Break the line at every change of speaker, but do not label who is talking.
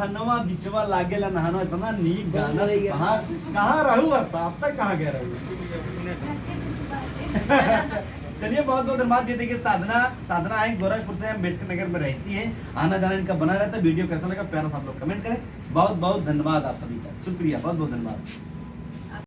रहनवा बिचवा लागेला नहानो इतना नीक गाना कहाँ रहू अब तक कहाँ गए रहू। चलिए बहुत बहुत धन्यवाद। ये देखिए साधना है गोरखपुर से, अम्बेडकर नगर में रहती है, आना जाना इनका बना रहता है। वीडियो कैसा लगा प्यारा सा आप लोग कमेंट करें। बहुत बहुत धन्यवाद आप सभी का, शुक्रिया, बहुत बहुत धन्यवाद।